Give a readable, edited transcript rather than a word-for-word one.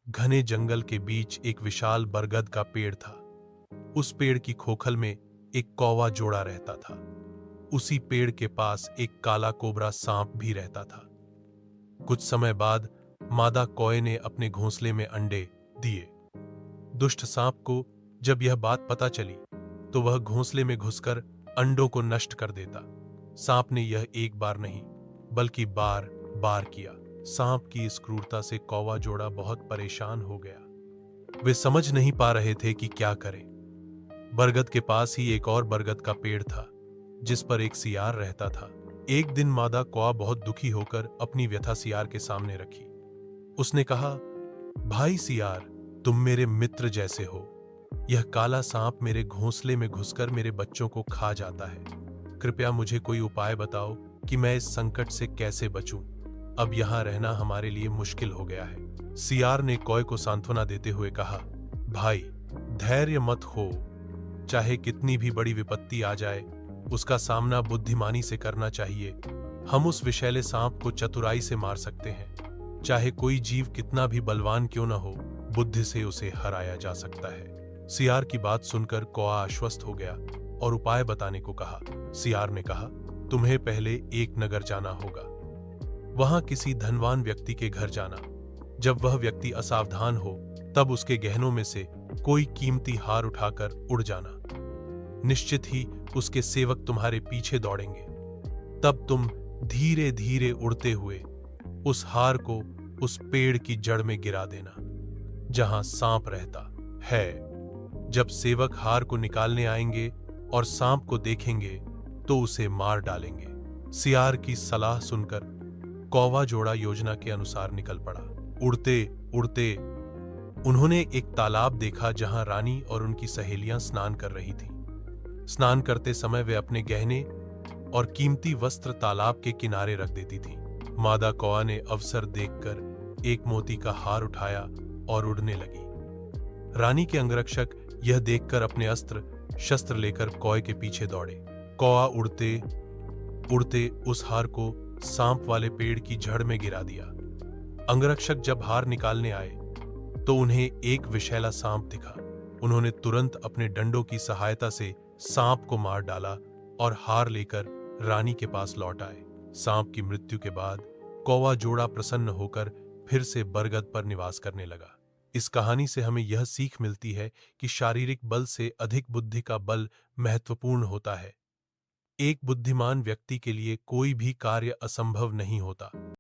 घने जंगल के बीच एक विशाल बरगद का पेड़ था। उस पेड़ की खोखल में एक कौवा जोड़ा रहता था। उसी पेड़ के पास एक काला कोबरा सांप भी रहता था। कुछ समय बाद मादा कौए ने अपने घोंसले में अंडे दिए। दुष्ट सांप को जब यह बात पता चली तो वह घोंसले में घुसकर अंडों को नष्ट कर देता। सांप ने यह एक बार नहीं बल्कि बार बार किया। सांप की इस क्रूरता से कौवा जोड़ा बहुत परेशान हो गया। वे समझ नहीं पा रहे थे कि क्या करें। बरगद के पास ही एक और बरगद का पेड़ था जिस पर एक सियार रहता था। एक दिन मादा कौवा बहुत दुखी होकर अपनी व्यथा सियार के सामने रखी। उसने कहा, भाई सियार, तुम मेरे मित्र जैसे हो। यह काला सांप मेरे घोंसले में घुसकर मेरे बच्चों को खा जाता है। कृपया मुझे कोई उपाय बताओ कि मैं इस संकट से कैसे बचूं। अब यहां रहना हमारे लिए मुश्किल हो गया है। सियार ने कौए को सांत्वना देते हुए कहा, भाई, धैर्य मत खो। चाहे कितनी भी बड़ी विपत्ति आ जाए, उसका सामना बुद्धिमानी से करना चाहिए। हम उस विषैले सांप को चतुराई से मार सकते हैं। चाहे कोई जीव कितना भी बलवान क्यों न हो, बुद्धि से उसे हराया जा सकता है। सियार की बात सुनकर कौआ आश्वस्त हो गया और उपाय बताने को कहा। सियार ने कहा, तुम्हें पहले एक नगर जाना होगा। वहां किसी धनवान व्यक्ति के घर जाना। जब वह व्यक्ति असावधान हो तब उसके गहनों में से कोई कीमती हार उठाकर उड़ जाना। निश्चित ही उसके सेवक तुम्हारे पीछे दौड़ेंगे। तब तुम धीरे धीरे उड़ते हुए उस हार को उस पेड़ की जड़ में गिरा देना जहां सांप रहता है। जब सेवक हार को निकालने आएंगे और सांप को देखेंगे तो उसे मार डालेंगे। सियार की सलाह सुनकर कौवा जोड़ा योजना के अनुसार निकल पड़ा। उड़ते उड़ते उन्होंने एक तालाब देखा जहां रानी और उनकी सहेलियां स्नान कर रही थीं। स्नान करते समय वे अपने गहने और कीमती वस्त्र तालाब के किनारे रख देती थीं। मादा कौवा ने अवसर देखकर एक मोती का हार उठाया और उड़ने लगी। रानी के अंगरक्षक यह देखकर अपने अस्त्र शस्त्र लेकर कौए के पीछे दौड़े। कौवा उड़ते उड़ते उस हार को सांप वाले पेड़ की जड़ में गिरा दिया। अंगरक्षक जब हार निकालने आए तो उन्हें एक विषैला सांप दिखा। उन्होंने तुरंत अपने डंडों की सहायता से सांप को मार डाला और हार लेकर रानी के पास लौट आए। सांप की मृत्यु के बाद कौवा जोड़ा प्रसन्न होकर फिर से बरगद पर निवास करने लगा। इस कहानी से हमें यह सीख मिलती है कि शारीरिक बल से अधिक बुद्धि का बल महत्वपूर्ण होता है। एक बुद्धिमान व्यक्ति के लिए कोई भी कार्य असंभव नहीं होता।